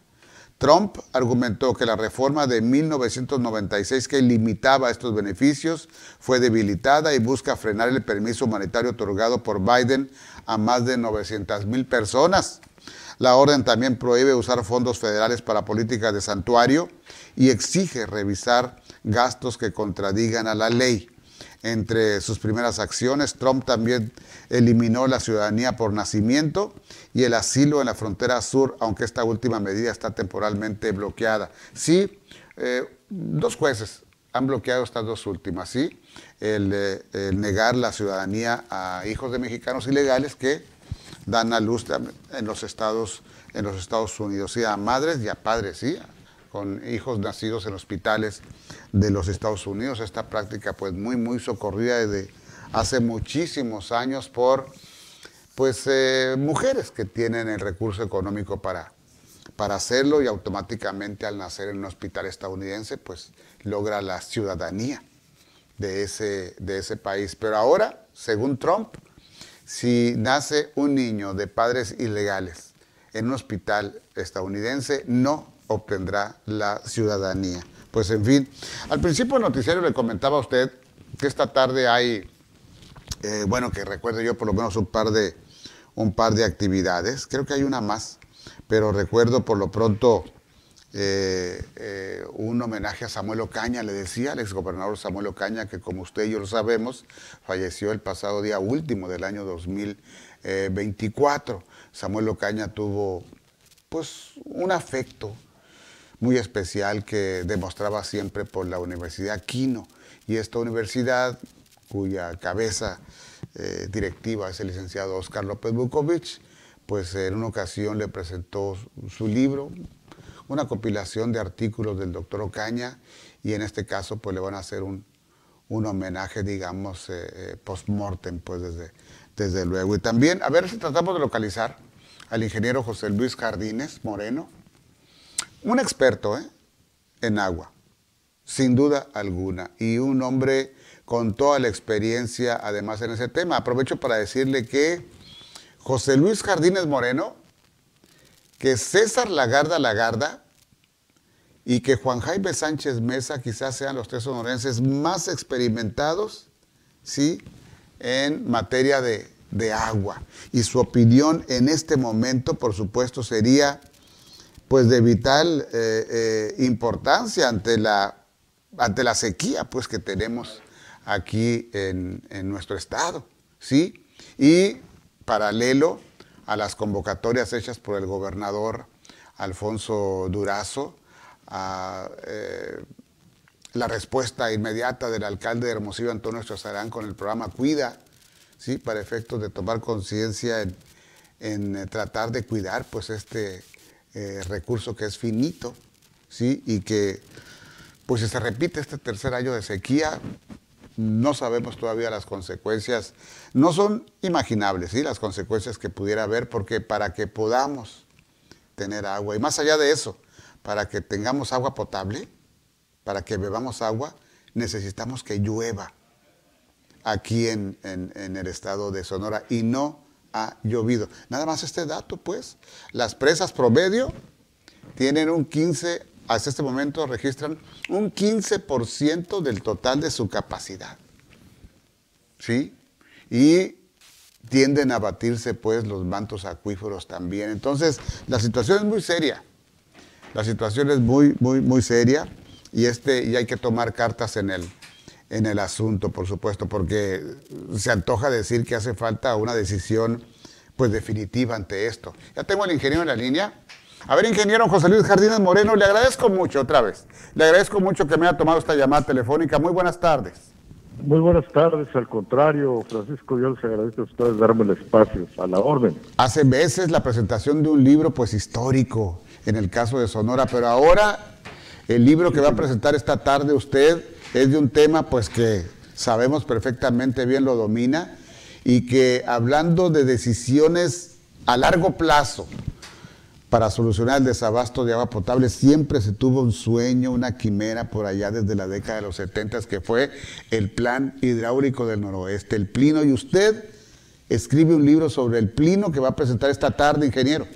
Trump argumentó que la reforma de 1996 que limitaba estos beneficios fue debilitada y busca frenar el permiso humanitario otorgado por Biden a más de 900,000 personas. La orden también prohíbe usar fondos federales para políticas de santuario y exige revisar gastos que contradigan a la ley. Entre sus primeras acciones, Trump también eliminó la ciudadanía por nacimiento y el asilo en la frontera sur, aunque esta última medida está temporalmente bloqueada. Sí, 2 jueces han bloqueado estas dos últimas, ¿sí? El negar la ciudadanía a hijos de mexicanos ilegales que dan a luz en los Estados Unidos, ¿sí? A madres y a padres, ¿sí? Con hijos nacidos en hospitales de los Estados Unidos. Esta práctica pues muy socorrida desde hace muchísimos años por pues mujeres que tienen el recurso económico para hacerlo, y automáticamente al nacer en un hospital estadounidense pues logra la ciudadanía de ese país. Pero ahora, según Trump, si nace un niño de padres ilegales en un hospital estadounidense, no obtendrá la ciudadanía. Pues en fin, al principio del noticiario le comentaba a usted que esta tarde hay, bueno, que recuerde yo por lo menos un par de actividades. Creo que hay una más, pero recuerdo por lo pronto un homenaje a Samuel Ocaña, le decía, al exgobernador Samuel Ocaña, que como usted y yo lo sabemos, falleció el pasado día último del año 2024. Samuel Ocaña tuvo pues un afecto muy especial que demostraba siempre por la Universidad Quino, y esta universidad, cuya cabeza directiva es el licenciado Óscar López Vukovich, pues en una ocasión le presentó su libro, una compilación de artículos del doctor Ocaña, y en este caso pues le van a hacer un homenaje, digamos, post-mortem, pues desde luego. Y también, a ver si tratamos de localizar al ingeniero José Luis Jardines Moreno, un experto en agua, sin duda alguna, y un hombre con toda la experiencia además en ese tema. Aprovecho para decirle que José Luis Jardines Moreno, que César Lagarda y que Juan Jaime Sánchez Mesa quizás sean los tres sonorenses más experimentados, ¿sí?, en materia de agua. Y su opinión en este momento, por supuesto, sería pues de vital importancia ante la sequía pues que tenemos aquí en nuestro estado, ¿sí? Y paralelo a las convocatorias hechas por el gobernador Alfonso Durazo, a la respuesta inmediata del alcalde de Hermosillo, Antonio Chazarán, con el programa Cuida, ¿sí?, para efectos de tomar conciencia en tratar de cuidar pues este recurso que es finito, ¿sí?, y que pues si se repite este tercer año de sequía, no sabemos todavía las consecuencias, no son imaginables, ¿sí?, las consecuencias que pudiera haber, porque para que podamos tener agua, y más allá de eso, para que tengamos agua potable, para que bebamos agua, necesitamos que llueva aquí en el estado de Sonora, y no ha llovido. Nada más este dato, pues, las presas promedio tienen un 15%, hasta este momento registran un 15% del total de su capacidad, ¿sí? Y tienden a batirse, pues, los mantos acuíferos también. Entonces, la situación es muy seria. La situación es muy seria, y hay que tomar cartas en el asunto, por supuesto, porque se antoja decir que hace falta una decisión pues definitiva ante esto. Ya tengo al ingeniero en la línea. A ver, ingeniero José Luis Jardines Moreno, le agradezco mucho otra vez. Le agradezco mucho que me haya tomado esta llamada telefónica. Muy buenas tardes. Muy buenas tardes, al contrario, Francisco, yo les agradezco a ustedes darme el espacio, a la orden. Hace meses la presentación de un libro pues histórico en el caso de Sonora, pero ahora el libro que va a presentar esta tarde usted es de un tema pues que sabemos perfectamente bien lo domina, y que hablando de decisiones a largo plazo para solucionar el desabasto de agua potable, siempre se tuvo un sueño, una quimera por allá desde la década de los 70, que fue el Plan Hidráulico del Noroeste, el Plino, y usted escribe un libro sobre el Plino que va a presentar esta tarde, ingeniero.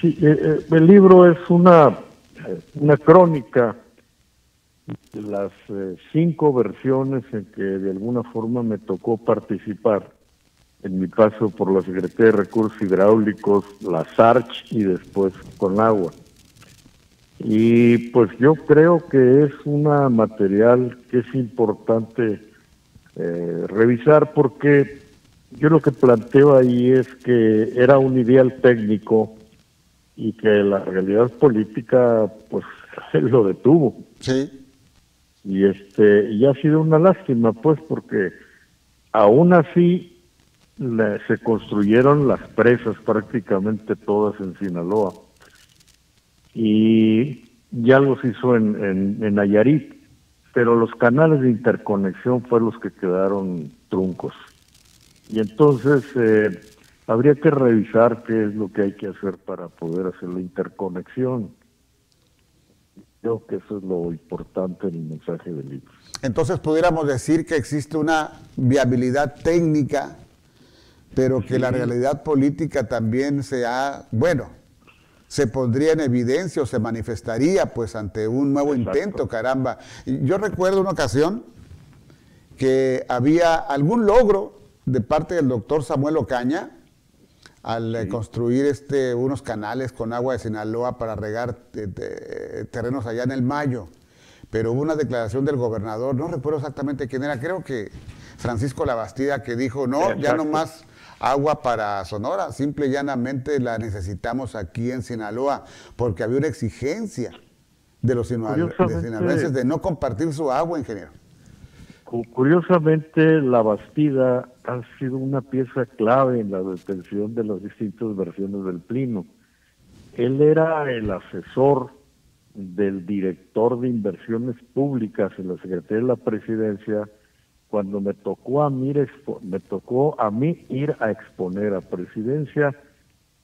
Sí, el libro es una crónica de las 5 versiones en que de alguna forma me tocó participar en mi paso por la Secretaría de Recursos Hidráulicos, la SARCH y después con agua. Y pues yo creo que es un material que es importante revisar, porque yo lo que planteo ahí es que era un ideal técnico y que la realidad política pues lo detuvo. Sí. Y ha sido una lástima, pues, porque aún así se construyeron las presas prácticamente todas en Sinaloa. Y ya los hizo en Nayarit, pero los canales de interconexión fueron los que quedaron truncos. Y entonces habría que revisar qué es lo que hay que hacer para poder hacer la interconexión. Creo que eso es lo importante en el mensaje del libro. Entonces pudiéramos decir que existe una viabilidad técnica, pero que la realidad política también se pondría en evidencia o se manifestaría pues ante un nuevo intento, caramba. Yo recuerdo una ocasión que había algún logro de parte del doctor Samuel Ocaña al construir unos canales con agua de Sinaloa para regar terrenos allá en el Mayo. Pero hubo una declaración del gobernador, no recuerdo exactamente quién era, creo que Francisco Labastida, que dijo, no, ya no más agua para Sonora, simple y llanamente la necesitamos aquí en Sinaloa, porque había una exigencia de los sinaloenses de no compartir su agua, ingeniero. Curiosamente, Labastida ha sido una pieza clave en la detención de las distintas versiones del Plino. Él era el asesor del director de inversiones públicas en la Secretaría de la Presidencia cuando me tocó a mí ir a exponer a Presidencia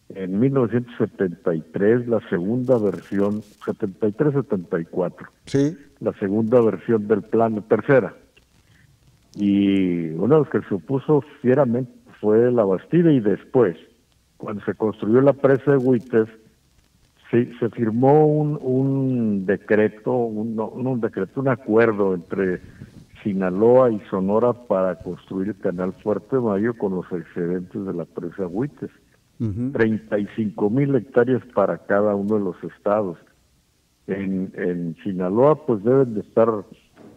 en 1973, la segunda versión, 73-74. Sí. La segunda versión del plan, tercera. Y uno de los que se opuso fieramente fue Labastida, y después, cuando se construyó la presa de Huites, se firmó un decreto, un acuerdo entre Sinaloa y Sonora para construir el canal Fuerte Mayo con los excedentes de la presa Huites. 35,000 hectáreas para cada uno de los estados. En Sinaloa pues deben de estar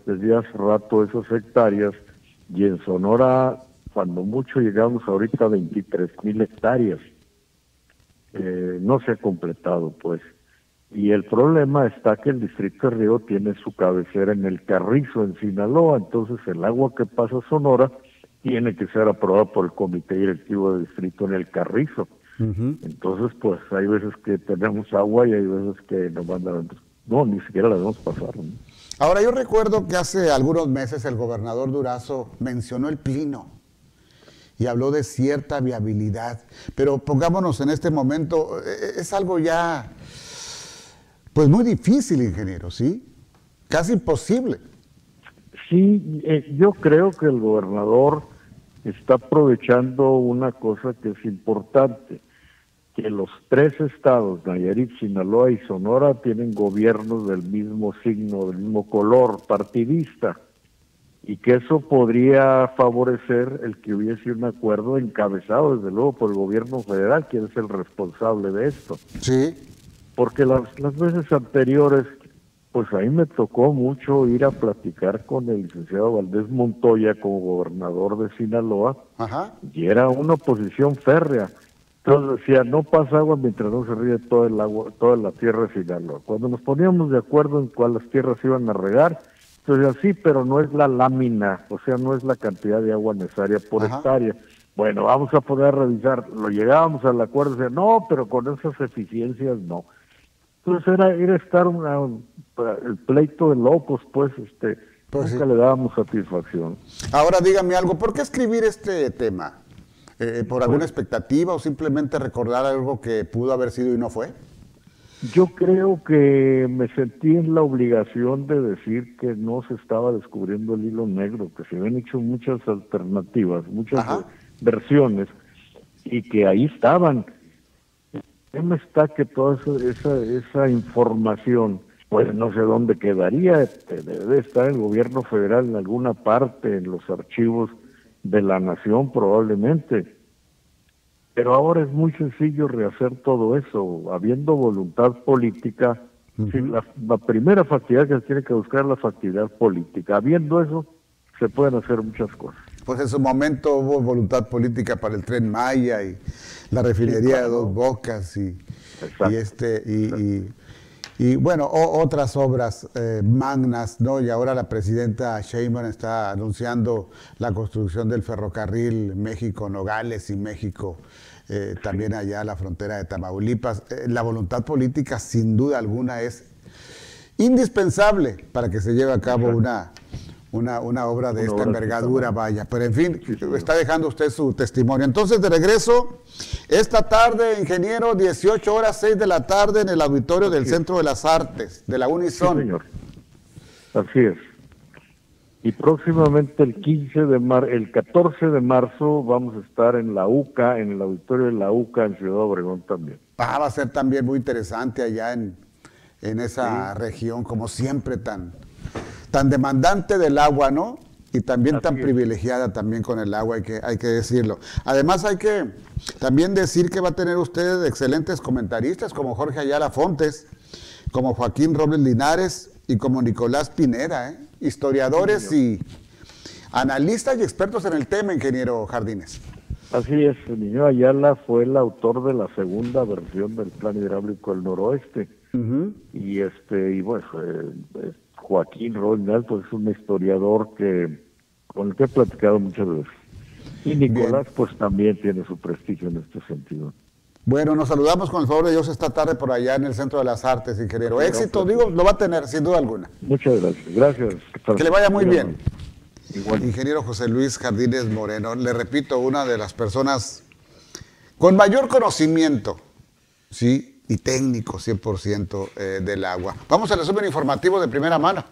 desde hace rato esas hectáreas, y en Sonora cuando mucho llegamos ahorita a 23,000 hectáreas. No se ha completado pues. Y el problema está que el Distrito de Río tiene su cabecera en el Carrizo, en Sinaloa, entonces el agua que pasa a Sonora tiene que ser aprobada por el Comité Directivo del Distrito en el Carrizo. Entonces, pues hay veces que tenemos agua y hay veces que nos mandan, ni siquiera la debemos pasar, ¿no? Ahora, yo recuerdo que hace algunos meses el gobernador Durazo mencionó el Plino y habló de cierta viabilidad, pero pongámonos en este momento, es algo ya, pues muy difícil, ingeniero, ¿sí? Casi imposible. Sí, yo creo que el gobernador está aprovechando una cosa que es importante, que los tres estados, Nayarit, Sinaloa y Sonora, tienen gobiernos del mismo signo, del mismo color, partidista, y que eso podría favorecer el que hubiese un acuerdo encabezado, desde luego, por el gobierno federal, quien es el responsable de esto. Sí. Porque las veces anteriores, pues a mí me tocó mucho ir a platicar con el licenciado Valdés Montoya como gobernador de Sinaloa, y era una oposición férrea. Entonces decía, no pasa agua mientras no se ríe todo el agua, toda la tierra de Sinaloa. Cuando nos poníamos de acuerdo en cuáles tierras iban a regar, entonces sí, pero no es la lámina, o sea, no es la cantidad de agua necesaria por hectárea. Bueno, vamos a poder revisar. Lo llegábamos al acuerdo, decía, no, pero con esas eficiencias no. Entonces era estar el pleito de locos, pues, nunca le dábamos satisfacción. Ahora dígame algo, ¿por qué escribir este tema? ¿Por alguna expectativa o simplemente recordar algo que pudo haber sido y no fue? Yo creo que me sentí en la obligación de decir que no se estaba descubriendo el hilo negro, que se habían hecho muchas alternativas, muchas versiones, y que ahí estaban. El tema está que toda esa información, pues no sé dónde quedaría, debe estar el gobierno federal en alguna parte, en los archivos de la nación probablemente. Pero ahora es muy sencillo rehacer todo eso, habiendo voluntad política. Sí, la primera factibilidad que se tiene que buscar es la factibilidad política. Habiendo eso, se pueden hacer muchas cosas. Pues en su momento hubo voluntad política para el Tren Maya y la refinería de Dos Bocas y Y bueno, otras obras magnas, ¿no? Y ahora la presidenta Sheinbaum está anunciando la construcción del ferrocarril México-Nogales y México, también allá a la frontera de Tamaulipas. La voluntad política, sin duda alguna, es indispensable para que se lleve a cabo una obra de esta envergadura, vaya. Pero en fin, está dejando usted su testimonio. Entonces, de regreso, esta tarde, ingeniero, 18 horas, 6 de la tarde, en el auditorio del Centro de las Artes, de la Unison. Sí, señor. Así es. Y próximamente el 14 de marzo vamos a estar en la UCA, en el auditorio de la UCA en Ciudad Obregón también. Va a ser también muy interesante allá en esa región, como siempre, tan demandante del agua, ¿no? Y también tan privilegiada también con el agua, hay que decirlo. Además hay que también decir que va a tener usted excelentes comentaristas como Jorge Ayala Fontes, como Joaquín Robles Linares y como Nicolás Pineda, historiadores y analistas y expertos en el tema, ingeniero Jardines. Así es, el niño Ayala fue el autor de la segunda versión del Plan Hidráulico del Noroeste. Y bueno, Joaquín Robles pues, es un historiador con el que he platicado muchas veces. Y Nicolás pues también tiene su prestigio en este sentido. Bueno, nos saludamos con el favor de Dios esta tarde por allá en el Centro de las Artes, ingeniero. Éxito, lo va a tener, sin duda alguna. Muchas gracias. Gracias. Que le vaya muy bien. Igual. Ingeniero José Luis Jardines Moreno, le repito, una de las personas con mayor conocimiento, ¿sí? Y técnico 100% del agua. Vamos al resumen informativo de primera mano.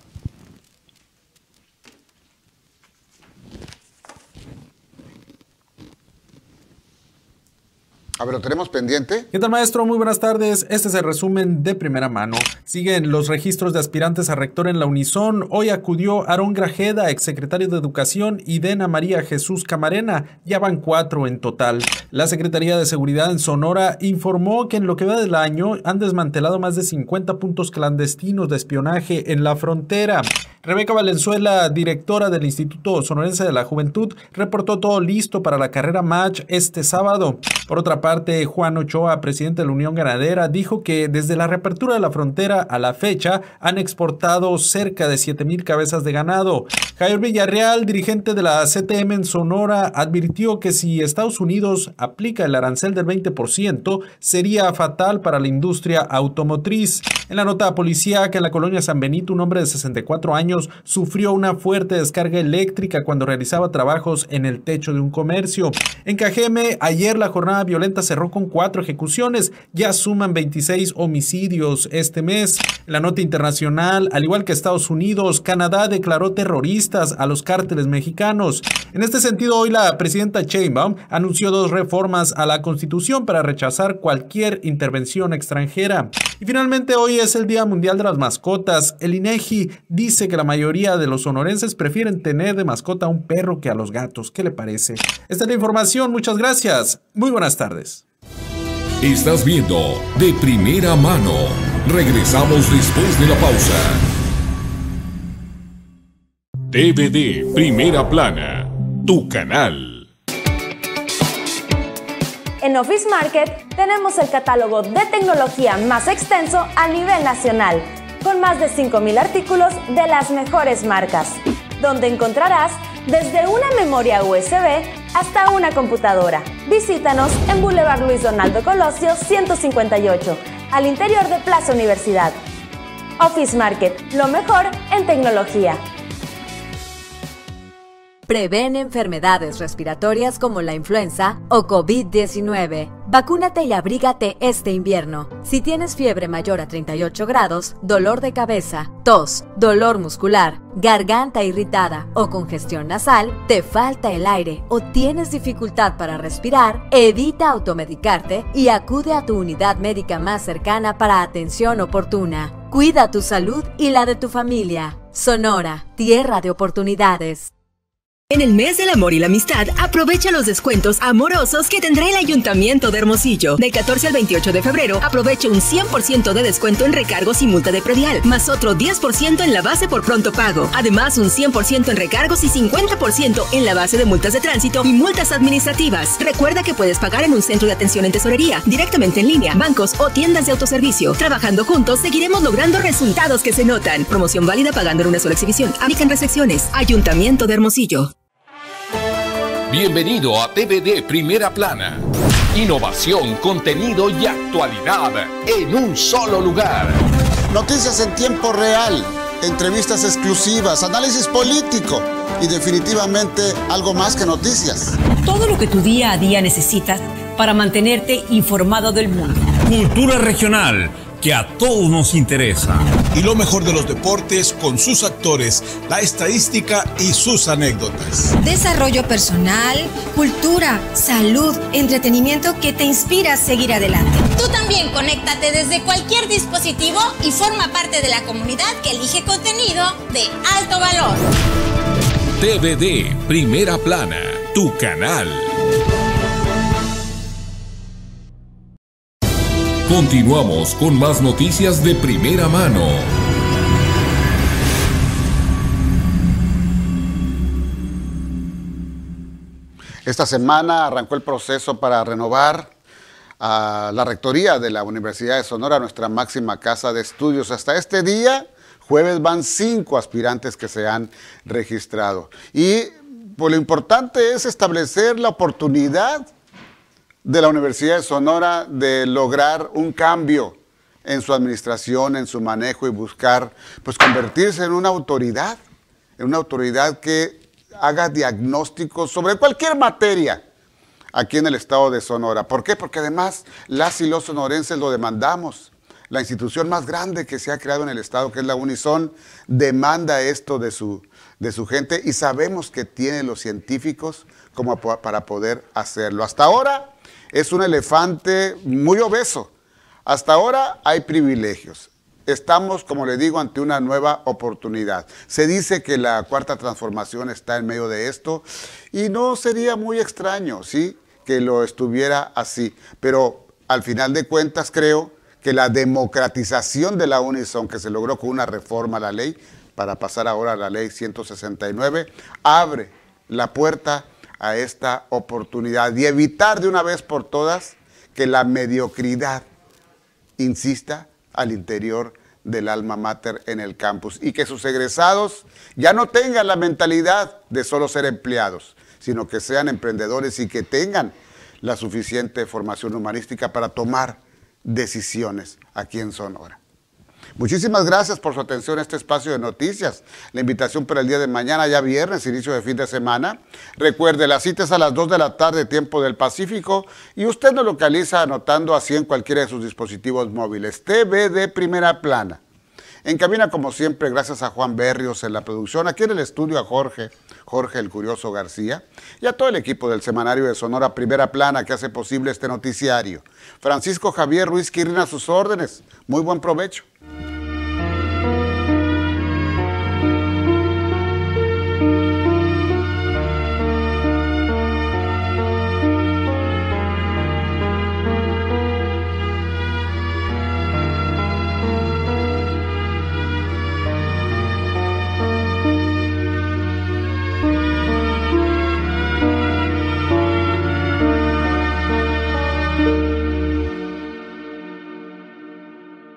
A ver, ¿lo tenemos pendiente? ¿Qué tal, maestro? Muy buenas tardes. Este es el resumen de primera mano. Siguen los registros de aspirantes a rector en la Unison. Hoy acudió Aarón Grajeda, exsecretario de Educación, y Dena María Jesús Camarena. Ya van 4 en total. La Secretaría de Seguridad en Sonora informó que en lo que va del año han desmantelado más de 50 puntos clandestinos de espionaje en la frontera. Rebeca Valenzuela, directora del Instituto Sonorense de la Juventud, reportó todo listo para la carrera Match este sábado. Por otra parte, Juan Ochoa, presidente de la Unión Ganadera, dijo que desde la reapertura de la frontera a la fecha han exportado cerca de 7,000 cabezas de ganado. Javier Villarreal, dirigente de la CTM en Sonora, advirtió que si Estados Unidos aplica el arancel del 20%, sería fatal para la industria automotriz. En la nota policíaca, en la colonia San Benito, un hombre de 64 años sufrió una fuerte descarga eléctrica cuando realizaba trabajos en el techo de un comercio. En Cajeme, ayer la jornada violenta cerró con 4 ejecuciones, ya suman 26 homicidios este mes. En la nota internacional, al igual que Estados Unidos, Canadá declaró terroristas a los cárteles mexicanos. En este sentido, hoy la presidenta Sheinbaum anunció 2 reformas a la Constitución para rechazar cualquier intervención extranjera. Y finalmente, hoy es el Día Mundial de las Mascotas. El INEGI dice que la mayoría de los sonorenses prefieren tener de mascota a un perro que a los gatos. ¿Qué le parece? Esta es la información. Muchas gracias. Muy buenas tardes. Estás viendo De Primera Mano. Regresamos después de la pausa. TVD Primera Plana, tu canal. En Office Market tenemos el catálogo de tecnología más extenso a nivel nacional, con más de 5,000 artículos de las mejores marcas, donde encontrarás desde una memoria USB hasta una computadora. Visítanos en Boulevard Luis Donaldo Colosio 158, al interior de Plaza Universidad. Office Market, lo mejor en tecnología. Prevén enfermedades respiratorias como la influenza o COVID-19. Vacúnate y abrígate este invierno. Si tienes fiebre mayor a 38 grados, dolor de cabeza, tos, dolor muscular, garganta irritada o congestión nasal, te falta el aire o tienes dificultad para respirar, evita automedicarte y acude a tu unidad médica más cercana para atención oportuna. Cuida tu salud y la de tu familia. Sonora, tierra de oportunidades. En el mes del amor y la amistad, aprovecha los descuentos amorosos que tendrá el Ayuntamiento de Hermosillo. Del 14 al 28 de febrero, aprovecha un 100% de descuento en recargos y multa de predial, más otro 10% en la base por pronto pago. Además, un 100% en recargos y 50% en la base de multas de tránsito y multas administrativas. Recuerda que puedes pagar en un centro de atención en tesorería, directamente en línea, bancos o tiendas de autoservicio. Trabajando juntos, seguiremos logrando resultados que se notan. Promoción válida pagando en una sola exhibición. Aplican restricciones. Ayuntamiento de Hermosillo. Bienvenido a TVD Primera Plana. Innovación, contenido y actualidad en un solo lugar. Noticias en tiempo real, entrevistas exclusivas, análisis político y definitivamente algo más que noticias. Todo lo que tu día a día necesitas para mantenerte informado del mundo. Cultura regional, que a todos nos interesa. Y lo mejor de los deportes con sus actores, la estadística y sus anécdotas. Desarrollo personal, cultura, salud, entretenimiento que te inspira a seguir adelante. Tú también conéctate desde cualquier dispositivo y forma parte de la comunidad que elige contenido de alto valor. TVD Primera Plana, tu canal. Continuamos con más noticias de primera mano. Esta semana arrancó el proceso para renovar a la rectoría de la Universidad de Sonora, nuestra máxima casa de estudios. Hasta este día, jueves, van 5 aspirantes que se han registrado. Y pues, lo importante es establecer la oportunidad de la Universidad de Sonora de lograr un cambio en su administración, en su manejo y buscar pues convertirse en una autoridad que haga diagnósticos sobre cualquier materia aquí en el estado de Sonora. ¿Por qué? Porque además las y los sonorenses lo demandamos. La institución más grande que se ha creado en el estado, que es la Unison, demanda esto de su gente y sabemos que tiene los científicos como para poder hacerlo. Hasta ahora es un elefante muy obeso. Hasta ahora hay privilegios. Estamos, como le digo, ante una nueva oportunidad. Se dice que la Cuarta Transformación está en medio de esto y no sería muy extraño, ¿sí?, que lo estuviera así. Pero al final de cuentas creo que la democratización de la Unison que se logró con una reforma a la ley, para pasar ahora a la ley 169, abre la puerta a esta oportunidad y evitar de una vez por todas que la mediocridad insista al interior del alma mater en el campus y que sus egresados ya no tengan la mentalidad de solo ser empleados, sino que sean emprendedores y que tengan la suficiente formación humanística para tomar decisiones aquí en Sonora. Muchísimas gracias por su atención a este espacio de noticias. La invitación para el día de mañana, ya viernes, inicio de fin de semana. Recuerde, la cita es a las 2 de la tarde, tiempo del Pacífico, y usted nos localiza anotando así en cualquiera de sus dispositivos móviles. TVD Primera Plana. En cabina, como siempre, gracias a Juan Berrios en la producción, aquí en el estudio a Jorge el Curioso García, y a todo el equipo del Semanario de Sonora Primera Plana que hace posible este noticiario. Francisco Javier Ruiz Quirrín a sus órdenes. Muy buen provecho.